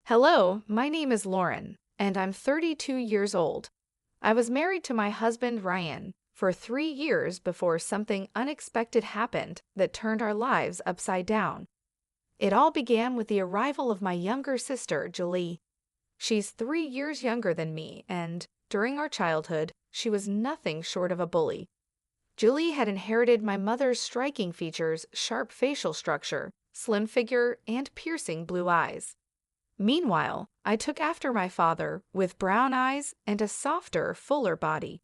Hello, my name is Lauren, and I'm 32 years old. I was married to my husband Ryan for 3 years before something unexpected happened that turned our lives upside down. It all began with the arrival of my younger sister, Julie. She's 3 years younger than me, and during our childhood, she was nothing short of a bully. Julie had inherited my mother's striking features, sharp facial structure, slim figure, and piercing blue eyes. Meanwhile, I took after my father with brown eyes and a softer, fuller body.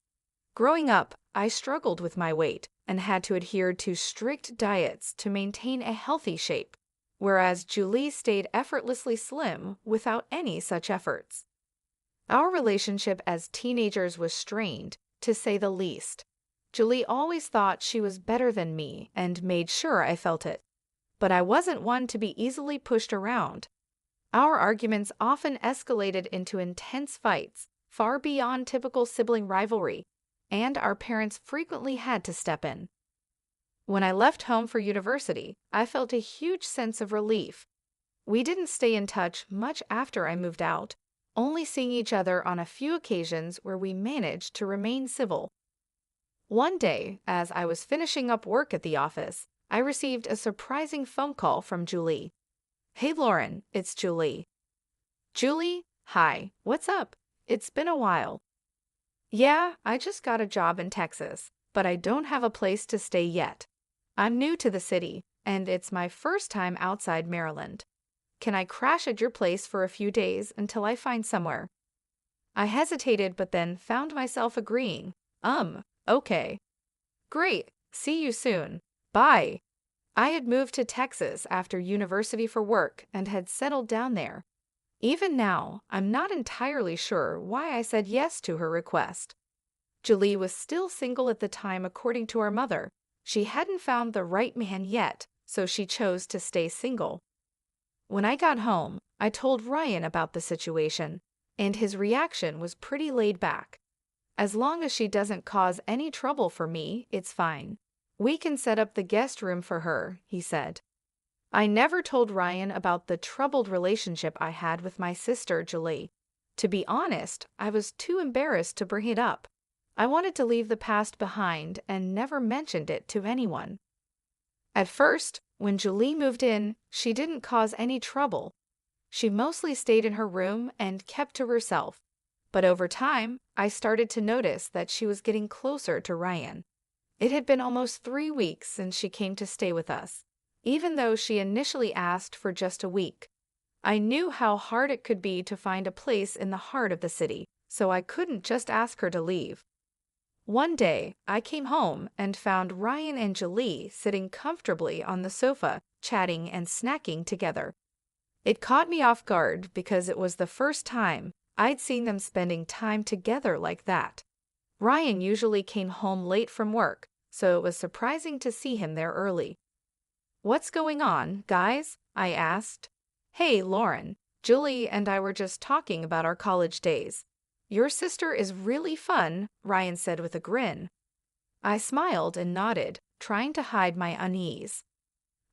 Growing up, I struggled with my weight and had to adhere to strict diets to maintain a healthy shape, whereas Julie stayed effortlessly slim without any such efforts. Our relationship as teenagers was strained, to say the least. Julie always thought she was better than me and made sure I felt it. But I wasn't one to be easily pushed around. Our arguments often escalated into intense fights, far beyond typical sibling rivalry, and our parents frequently had to step in. When I left home for university, I felt a huge sense of relief. We didn't stay in touch much after I moved out, only seeing each other on a few occasions where we managed to remain civil. One day, as I was finishing up work at the office, I received a surprising phone call from Julie. "Hey Lauren, it's Julie." "Julie, hi, what's up? It's been a while." "Yeah, I just got a job in Texas, but I don't have a place to stay yet. I'm new to the city, and it's my first time outside Maryland. Can I crash at your place for a few days until I find somewhere?" I hesitated, but then found myself agreeing. Okay. "Great, see you soon. Bye." I had moved to Texas after university for work and had settled down there. Even now, I'm not entirely sure why I said yes to her request. Julie was still single at the time, according to our mother. She hadn't found the right man yet, so she chose to stay single. When I got home, I told Ryan about the situation, and his reaction was pretty laid back. "As long as she doesn't cause any trouble for me, it's fine. We can set up the guest room for her," he said. I never told Ryan about the troubled relationship I had with my sister, Julie. To be honest, I was too embarrassed to bring it up. I wanted to leave the past behind and never mentioned it to anyone. At first, when Julie moved in, she didn't cause any trouble. She mostly stayed in her room and kept to herself. But over time, I started to notice that she was getting closer to Ryan. It had been almost 3 weeks since she came to stay with us, even though she initially asked for just a week. I knew how hard it could be to find a place in the heart of the city, so I couldn't just ask her to leave. One day, I came home and found Ryan and Julie sitting comfortably on the sofa, chatting and snacking together. It caught me off guard because it was the first time I'd seen them spending time together like that. Ryan usually came home late from work, so it was surprising to see him there early. "What's going on, guys?" I asked. "Hey, Lauren, Julie and I were just talking about our college days. Your sister is really fun," Ryan said with a grin. I smiled and nodded, trying to hide my unease.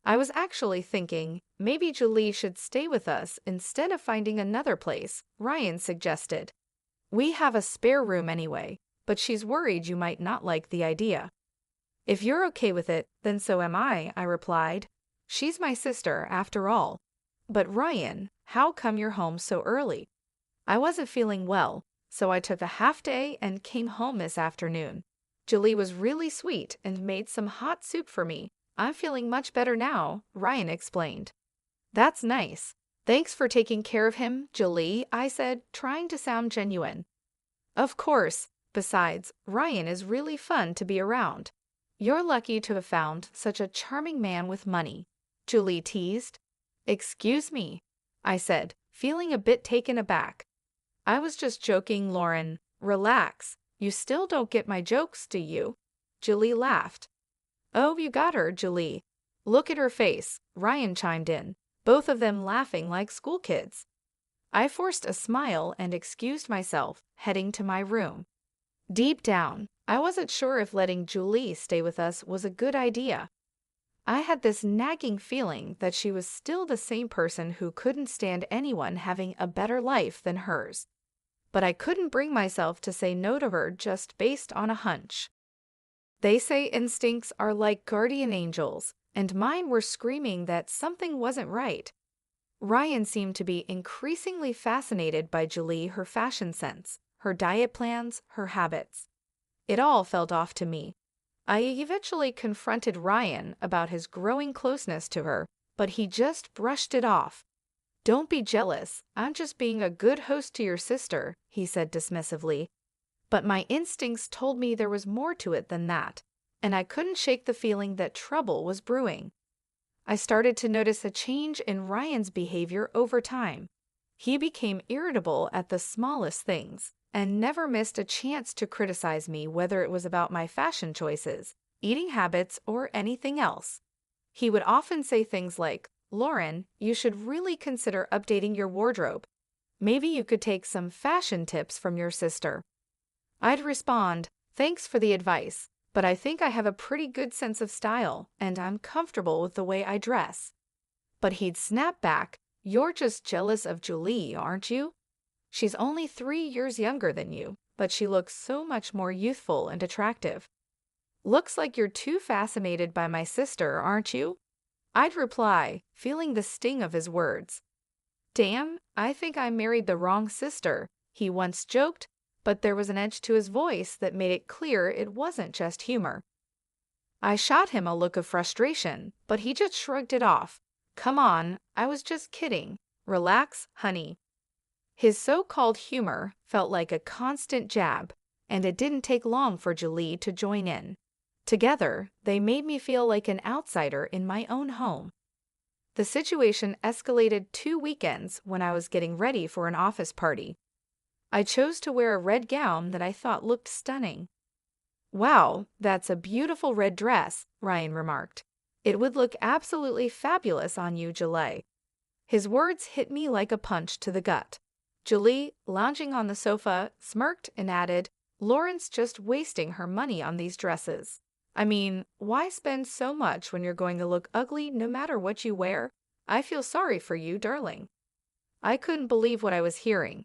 I was actually thinking maybe Julie should stay with us instead of finding another place, Ryan suggested. "We have a spare room anyway, but she's worried you might not like the idea." "If you're okay with it, then so am I replied. "She's my sister, after all." "But Ryan, how come you're home so early?" "I wasn't feeling well, so I took a half day and came home this afternoon. Julie was really sweet and made some hot soup for me. I'm feeling much better now," Ryan explained. "That's nice. Thanks for taking care of him, Julie," I said, trying to sound genuine. "Of course. Besides, Ryan is really fun to be around. You're lucky to have found such a charming man with money," Julie teased. "Excuse me," I said, feeling a bit taken aback. "I was just joking, Lauren. Relax. You still don't get my jokes, do you?" Julie laughed. "Oh, you got her, Julie. Look at her face," Ryan chimed in, both of them laughing like school kids. I forced a smile and excused myself, heading to my room. Deep down, I wasn't sure if letting Julie stay with us was a good idea. I had this nagging feeling that she was still the same person who couldn't stand anyone having a better life than hers. But I couldn't bring myself to say no to her just based on a hunch. They say instincts are like guardian angels, and mine were screaming that something wasn't right. Ryan seemed to be increasingly fascinated by Julie, her fashion sense, her diet plans, her habits. It all felt off to me. I eventually confronted Ryan about his growing closeness to her, but he just brushed it off. "Don't be jealous, I'm just being a good host to your sister," he said dismissively. But my instincts told me there was more to it than that, and I couldn't shake the feeling that trouble was brewing. I started to notice a change in Ryan's behavior over time. He became irritable at the smallest things, and never missed a chance to criticize me, whether it was about my fashion choices, eating habits, or anything else. He would often say things like, "Lauren, you should really consider updating your wardrobe. Maybe you could take some fashion tips from your sister." I'd respond, "Thanks for the advice, but I think I have a pretty good sense of style, and I'm comfortable with the way I dress." But he'd snap back, "You're just jealous of Julie, aren't you? She's only 3 years younger than you, but she looks so much more youthful and attractive. Looks like you're too fascinated by my sister, aren't you?" I'd reply, feeling the sting of his words. "Damn, I think I married the wrong sister," he once joked, but there was an edge to his voice that made it clear it wasn't just humor. I shot him a look of frustration, but he just shrugged it off. "Come on, I was just kidding. Relax, honey." His so-called humor felt like a constant jab, and it didn't take long for Julie to join in. Together, they made me feel like an outsider in my own home. The situation escalated 2 weekends when I was getting ready for an office party. I chose to wear a red gown that I thought looked stunning. "Wow, that's a beautiful red dress," Ryan remarked. "It would look absolutely fabulous on you, Julie." His words hit me like a punch to the gut. Julie, lounging on the sofa, smirked and added, "Lauren's just wasting her money on these dresses. I mean, why spend so much when you're going to look ugly no matter what you wear? I feel sorry for you, darling." I couldn't believe what I was hearing.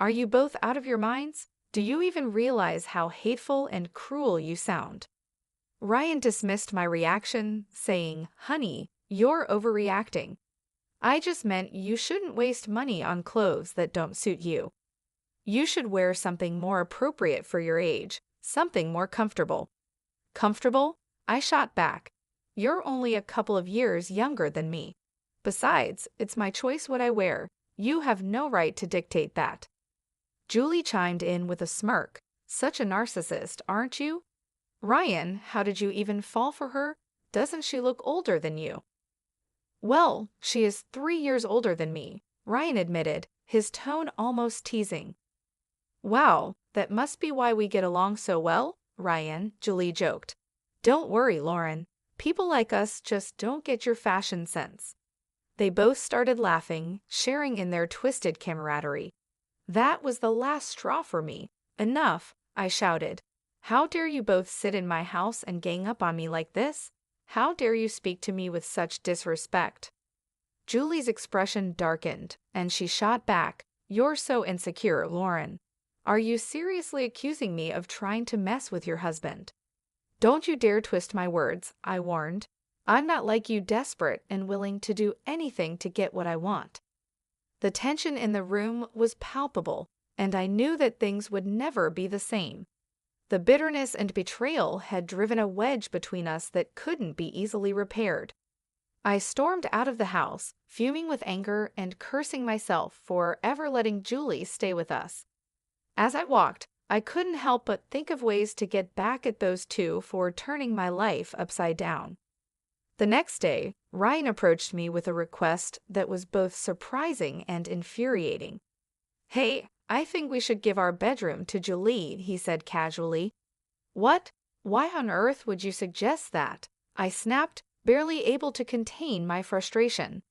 "Are you both out of your minds? Do you even realize how hateful and cruel you sound?" Ryan dismissed my reaction, saying, "Honey, you're overreacting. I just meant you shouldn't waste money on clothes that don't suit you. You should wear something more appropriate for your age, something more comfortable." "Comfortable?" I shot back. "You're only a couple of years younger than me. Besides, it's my choice what I wear. You have no right to dictate that." Julie chimed in with a smirk. "Such a narcissist, aren't you? Ryan, how did you even fall for her? Doesn't she look older than you?" "Well, she is 3 years older than me," Ryan admitted, his tone almost teasing. "Wow, that must be why we get along so well, Ryan," Julie joked. "Don't worry, Lauren. People like us just don't get your fashion sense." They both started laughing, sharing in their twisted camaraderie. That was the last straw for me. "Enough," I shouted. "How dare you both sit in my house and gang up on me like this? How dare you speak to me with such disrespect?" Julie's expression darkened, and she shot back, "You're so insecure, Lauren. Are you seriously accusing me of trying to mess with your husband?" "Don't you dare twist my words," I warned. "I'm not like you, desperate and willing to do anything to get what I want." The tension in the room was palpable, and I knew that things would never be the same. The bitterness and betrayal had driven a wedge between us that couldn't be easily repaired. I stormed out of the house, fuming with anger and cursing myself for ever letting Julie stay with us. As I walked, I couldn't help but think of ways to get back at those two for turning my life upside down. The next day, Ryan approached me with a request that was both surprising and infuriating. "Hey, I think we should give our bedroom to Julie," he said casually. "What? Why on earth would you suggest that?" I snapped, barely able to contain my frustration.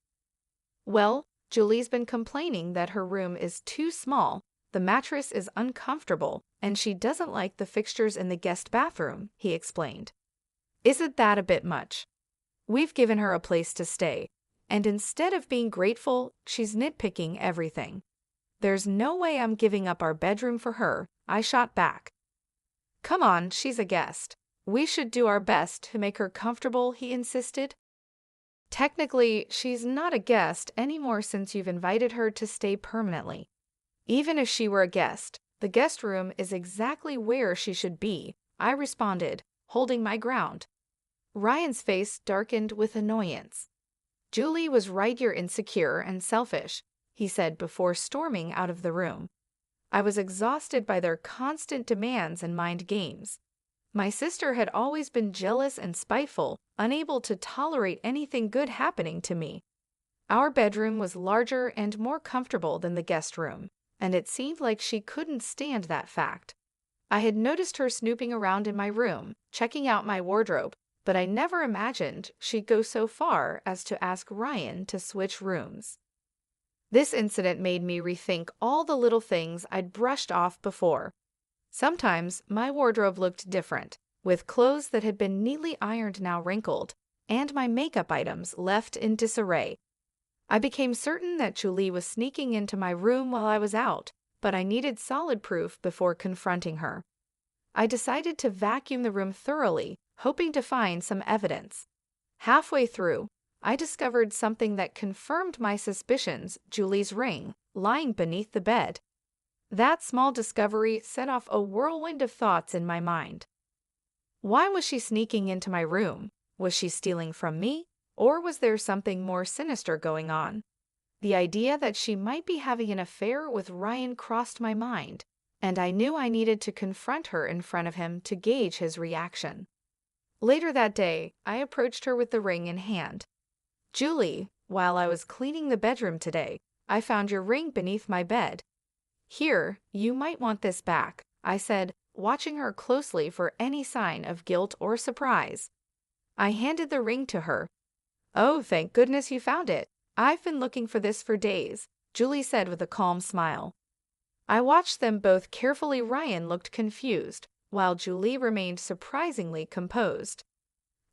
"Well, Julie's been complaining that her room is too small, the mattress is uncomfortable, and she doesn't like the fixtures in the guest bathroom," he explained. "Isn't that a bit much?" We've given her a place to stay, and instead of being grateful, she's nitpicking everything. There's no way I'm giving up our bedroom for her, I shot back. Come on, she's a guest. We should do our best to make her comfortable, he insisted. Technically, she's not a guest anymore since you've invited her to stay permanently. Even if she were a guest, the guest room is exactly where she should be, I responded, holding my ground. Ryan's face darkened with annoyance. Julie was right, you're insecure and selfish, he said before storming out of the room. I was exhausted by their constant demands and mind games. My sister had always been jealous and spiteful, unable to tolerate anything good happening to me. Our bedroom was larger and more comfortable than the guest room, and it seemed like she couldn't stand that fact. I had noticed her snooping around in my room, checking out my wardrobe, but I never imagined she'd go so far as to ask Ryan to switch rooms. This incident made me rethink all the little things I'd brushed off before. Sometimes my wardrobe looked different, with clothes that had been neatly ironed now wrinkled, and my makeup items left in disarray. I became certain that Julie was sneaking into my room while I was out, but I needed solid proof before confronting her. I decided to vacuum the room thoroughly, hoping to find some evidence. Halfway through, I discovered something that confirmed my suspicions: Julie's ring, lying beneath the bed. That small discovery set off a whirlwind of thoughts in my mind. Why was she sneaking into my room? Was she stealing from me? Or was there something more sinister going on? The idea that she might be having an affair with Ryan crossed my mind, and I knew I needed to confront her in front of him to gauge his reaction. Later that day, I approached her with the ring in hand. Julie, while I was cleaning the bedroom today, I found your ring beneath my bed. Here, you might want this back, I said, watching her closely for any sign of guilt or surprise. I handed the ring to her. Oh, thank goodness you found it. I've been looking for this for days, Julie said with a calm smile. I watched them both carefully. Ryan looked confused, while Julie remained surprisingly composed.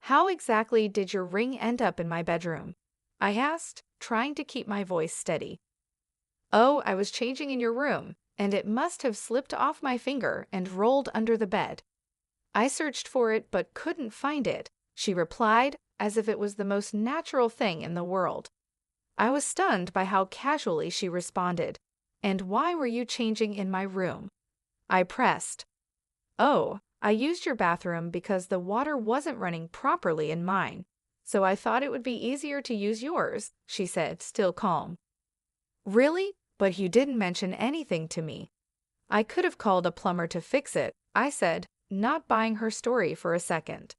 How exactly did your ring end up in my bedroom? I asked, trying to keep my voice steady. Oh, I was changing in your room, and it must have slipped off my finger and rolled under the bed. I searched for it but couldn't find it, she replied, as if it was the most natural thing in the world. I was stunned by how casually she responded. And why were you changing in my room? I pressed. Oh, I used your bathroom because the water wasn't running properly in mine, so I thought it would be easier to use yours, she said, still calm. Really? But you didn't mention anything to me. I could have called a plumber to fix it, I said, not buying her story for a second.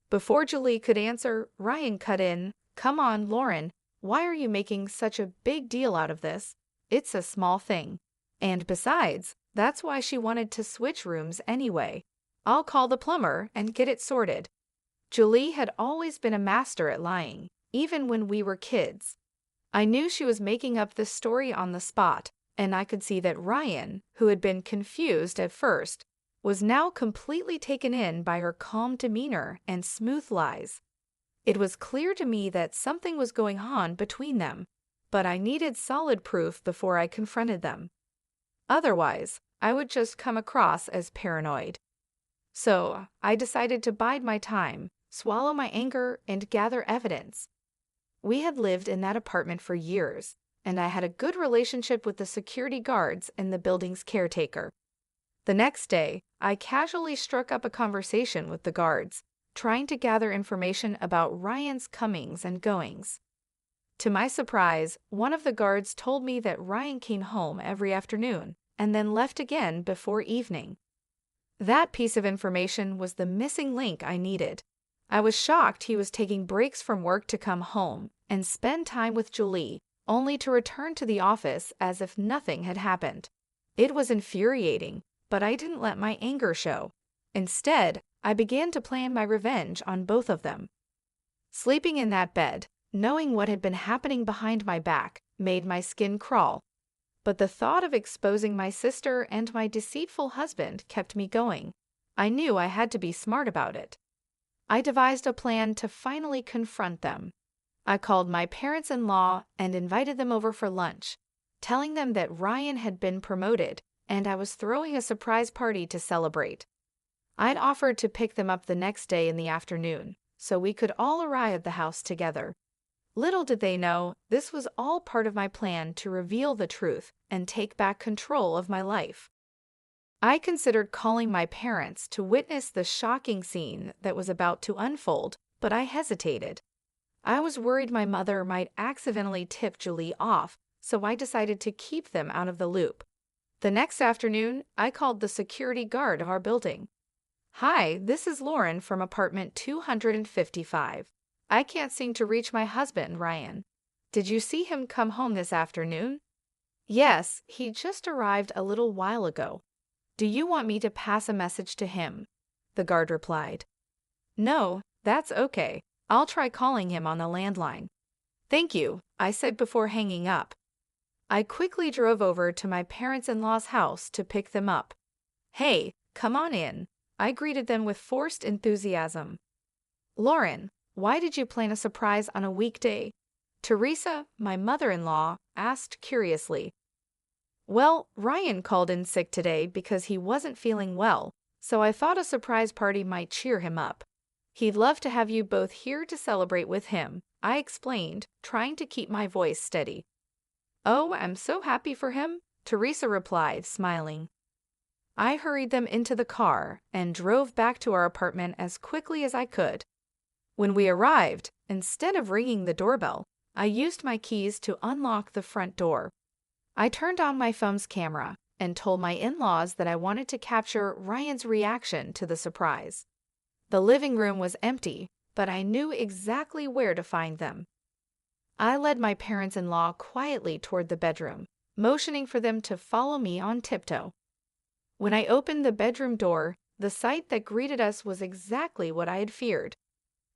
Before Julie could answer, Ryan cut in. Come on, Lauren, why are you making such a big deal out of this? It's a small thing. And besides, that's why she wanted to switch rooms anyway. I'll call the plumber and get it sorted. Julie had always been a master at lying, even when we were kids. I knew she was making up this story on the spot, and I could see that Ryan, who had been confused at first, was now completely taken in by her calm demeanor and smooth lies. It was clear to me that something was going on between them, but I needed solid proof before I confronted them. Otherwise, I would just come across as paranoid. So, I decided to bide my time, swallow my anger, and gather evidence. We had lived in that apartment for years, and I had a good relationship with the security guards and the building's caretaker. The next day, I casually struck up a conversation with the guards, trying to gather information about Ryan's comings and goings. To my surprise, one of the guards told me that Ryan came home every afternoon and then left again before evening. That piece of information was the missing link I needed. I was shocked he was taking breaks from work to come home and spend time with Julie, only to return to the office as if nothing had happened. It was infuriating, but I didn't let my anger show. Instead, I began to plan my revenge on both of them. Sleeping in that bed, knowing what had been happening behind my back, made my skin crawl. But the thought of exposing my sister and my deceitful husband kept me going. I knew I had to be smart about it. I devised a plan to finally confront them. I called my parents-in-law and invited them over for lunch, telling them that Ryan had been promoted and I was throwing a surprise party to celebrate. I'd offered to pick them up the next day in the afternoon, so we could all arrive at the house together. Little did they know, this was all part of my plan to reveal the truth and take back control of my life. I considered calling my parents to witness the shocking scene that was about to unfold, but I hesitated. I was worried my mother might accidentally tip Julie off, so I decided to keep them out of the loop. The next afternoon, I called the security guard of our building. "Hi, this is Lauren from apartment 255. I can't seem to reach my husband, Ryan. Did you see him come home this afternoon?" "Yes, he just arrived a little while ago. Do you want me to pass a message to him?" the guard replied. "No, that's okay. I'll try calling him on the landline." "Thank you," I said before hanging up. I quickly drove over to my parents-in-law's house to pick them up. "Hey, come on in," I greeted them with forced enthusiasm. "Lauren, why did you plan a surprise on a weekday?" Teresa, my mother-in-law, asked curiously. "Well, Ryan called in sick today because he wasn't feeling well, so I thought a surprise party might cheer him up. He'd love to have you both here to celebrate with him," I explained, trying to keep my voice steady. "Oh, I'm so happy for him," Teresa replied, smiling. I hurried them into the car and drove back to our apartment as quickly as I could. When we arrived, instead of ringing the doorbell, I used my keys to unlock the front door. I turned on my phone's camera and told my in-laws that I wanted to capture Ryan's reaction to the surprise. The living room was empty, but I knew exactly where to find them. I led my parents-in-law quietly toward the bedroom, motioning for them to follow me on tiptoe. When I opened the bedroom door, the sight that greeted us was exactly what I had feared.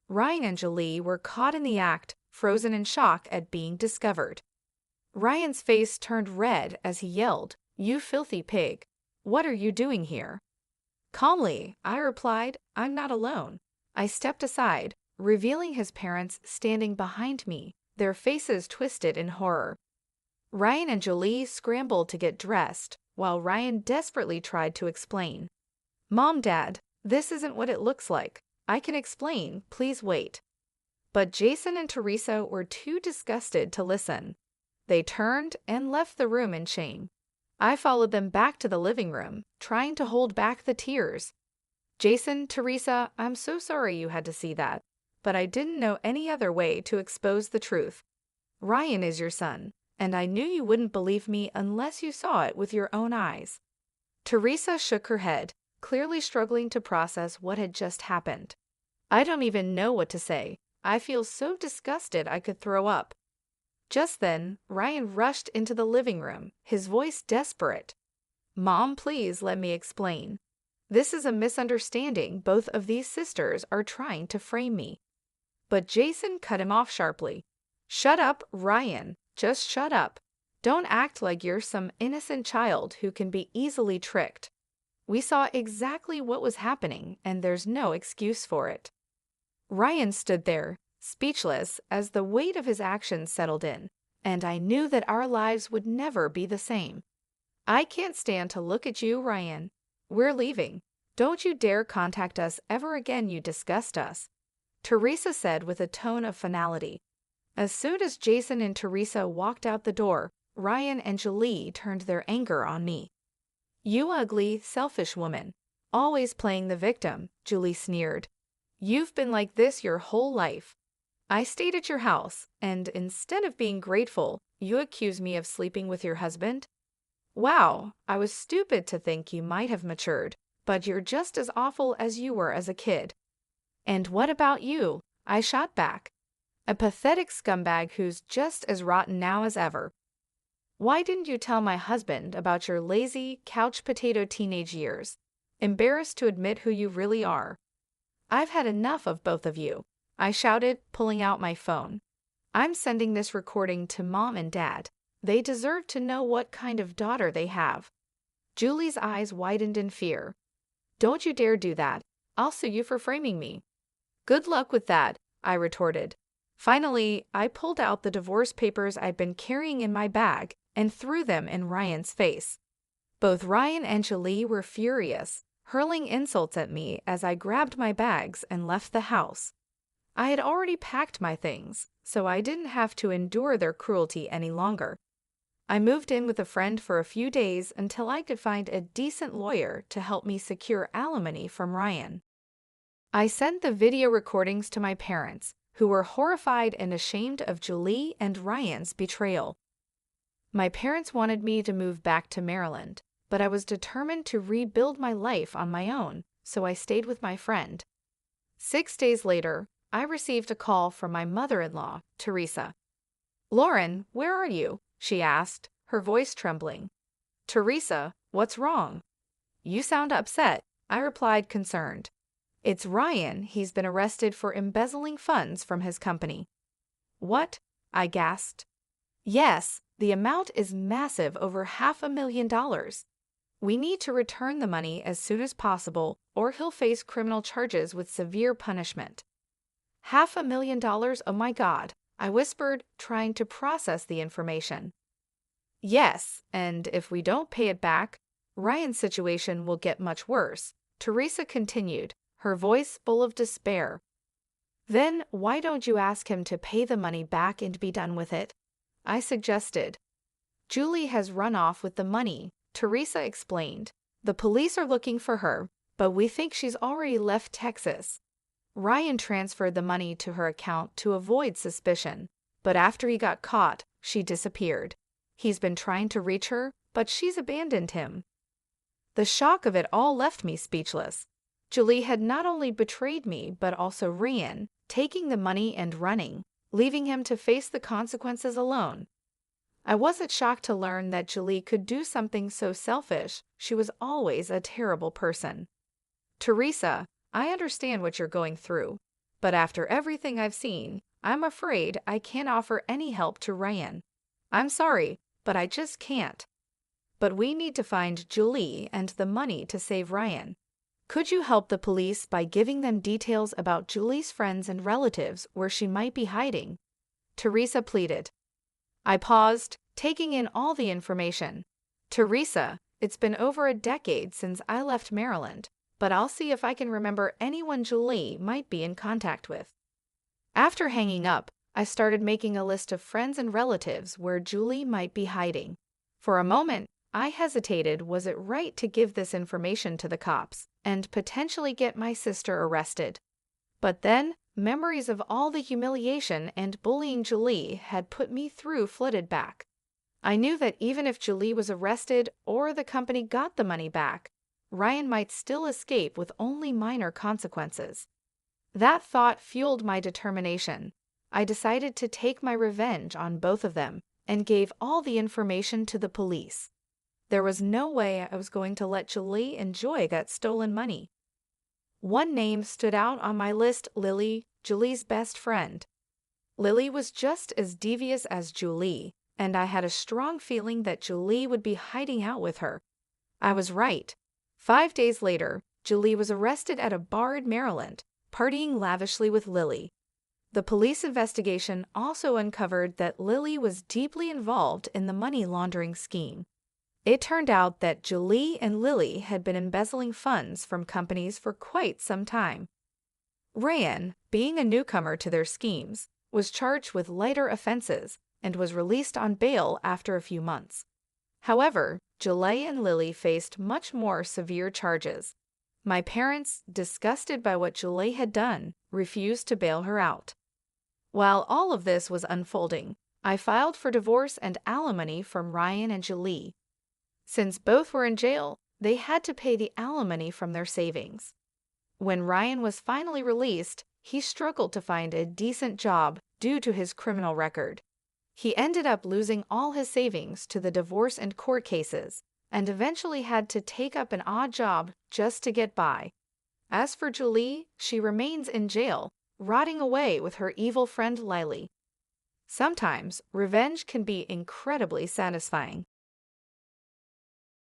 Ryan and Julie were caught in the act, frozen in shock at being discovered. Ryan's face turned red as he yelled, "You filthy pig! What are you doing here?" Calmly, I replied, "I'm not alone." I stepped aside, revealing his parents standing behind me, their faces twisted in horror. Ryan and Julie scrambled to get dressed, while Ryan desperately tried to explain. "Mom, Dad, this isn't what it looks like. I can explain, please wait." But Jason and Teresa were too disgusted to listen. They turned and left the room in shame. I followed them back to the living room, trying to hold back the tears. "Jason, Teresa, I'm so sorry you had to see that, but I didn't know any other way to expose the truth. Ryan is your son, and I knew you wouldn't believe me unless you saw it with your own eyes." Teresa shook her head, clearly struggling to process what had just happened. "I don't even know what to say. I feel so disgusted I could throw up." Just then, Ryan rushed into the living room, his voice desperate. "Mom, please let me explain. This is a misunderstanding. Both of these sisters are trying to frame me." But Jason cut him off sharply. "Shut up, Ryan. Just shut up. Don't act like you're some innocent child who can be easily tricked. We saw exactly what was happening, and there's no excuse for it." Ryan stood there, speechless, as the weight of his actions settled in, and I knew that our lives would never be the same. "I can't stand to look at you, Ryan. We're leaving. Don't you dare contact us ever again, you disgust us," Teresa said with a tone of finality. As soon as Jason and Teresa walked out the door, Ryan and Julie turned their anger on me. "You ugly, selfish woman. Always playing the victim," Julie sneered. "You've been like this your whole life. I stayed at your house, and instead of being grateful, you accuse me of sleeping with your husband? Wow, I was stupid to think you might have matured, but you're just as awful as you were as a kid." "And what about you?" I shot back. "A pathetic scumbag who's just as rotten now as ever. Why didn't you tell my husband about your lazy, couch potato teenage years? Embarrassed to admit who you really are." "I've had enough of both of you," I shouted, pulling out my phone. "I'm sending this recording to Mom and Dad. They deserve to know what kind of daughter they have." Julie's eyes widened in fear. "Don't you dare do that. I'll sue you for framing me." Good luck with that, I retorted. Finally, I pulled out the divorce papers I'd been carrying in my bag and threw them in Ryan's face. Both Ryan and Julie were furious, hurling insults at me as I grabbed my bags and left the house. I had already packed my things, so I didn't have to endure their cruelty any longer. I moved in with a friend for a few days until I could find a decent lawyer to help me secure alimony from Ryan. I sent the video recordings to my parents, who were horrified and ashamed of Julie and Ryan's betrayal. My parents wanted me to move back to Maryland, but I was determined to rebuild my life on my own, so I stayed with my friend. 6 days later, I received a call from my mother-in-law, Teresa. "Lauren, where are you?" she asked, her voice trembling. "Teresa, what's wrong?" "You sound upset," I replied, concerned. "It's Ryan. He's been arrested for embezzling funds from his company." "What?" I gasped. "Yes, the amount is massive, over $500,000. We need to return the money as soon as possible, or he'll face criminal charges with severe punishment." $500,000, oh my God, I whispered, trying to process the information. "Yes, and if we don't pay it back, Ryan's situation will get much worse," Teresa continued, her voice full of despair. "Then why don't you ask him to pay the money back and be done with it?" I suggested. "Julie has run off with the money," Teresa explained. "The police are looking for her, but we think she's already left Texas. Ryan transferred the money to her account to avoid suspicion, but after he got caught, she disappeared. He's been trying to reach her, but she's abandoned him." The shock of it all left me speechless. Julie had not only betrayed me, but also Ryan, taking the money and running, leaving him to face the consequences alone. I wasn't shocked to learn that Julie could do something so selfish. She was always a terrible person. "Teresa, I understand what you're going through, but after everything I've seen, I'm afraid I can't offer any help to Ryan. I'm sorry, but I just can't. But we need to find Julie and the money to save Ryan. Could you help the police by giving them details about Julie's friends and relatives where she might be hiding?" Teresa pleaded. I paused, taking in all the information. "Teresa, it's been over a decade since I left Maryland, but I'll see if I can remember anyone Julie might be in contact with." After hanging up, I started making a list of friends and relatives where Julie might be hiding. For a moment, I hesitated. Was it right to give this information to the cops and potentially get my sister arrested? But then, memories of all the humiliation and bullying Julie had put me through flooded back. I knew that even if Julie was arrested or the company got the money back, Ryan might still escape with only minor consequences. That thought fueled my determination. I decided to take my revenge on both of them and gave all the information to the police. There was no way I was going to let Julie enjoy that stolen money. One name stood out on my list: Lily, Julie's best friend. Lily was just as devious as Julie, and I had a strong feeling that Julie would be hiding out with her. I was right. 5 days later, Julie was arrested at a bar in Maryland, partying lavishly with Lily. The police investigation also uncovered that Lily was deeply involved in the money laundering scheme. It turned out that Julie and Lily had been embezzling funds from companies for quite some time. Ryan, being a newcomer to their schemes, was charged with lighter offenses and was released on bail after a few months. However, Julie and Lily faced much more severe charges. My parents, disgusted by what Julie had done, refused to bail her out. While all of this was unfolding, I filed for divorce and alimony from Ryan and Julie. Since both were in jail, they had to pay the alimony from their savings. When Ryan was finally released, he struggled to find a decent job due to his criminal record. He ended up losing all his savings to the divorce and court cases, and eventually had to take up an odd job just to get by. As for Julie, she remains in jail, rotting away with her evil friend Lily. Sometimes, revenge can be incredibly satisfying.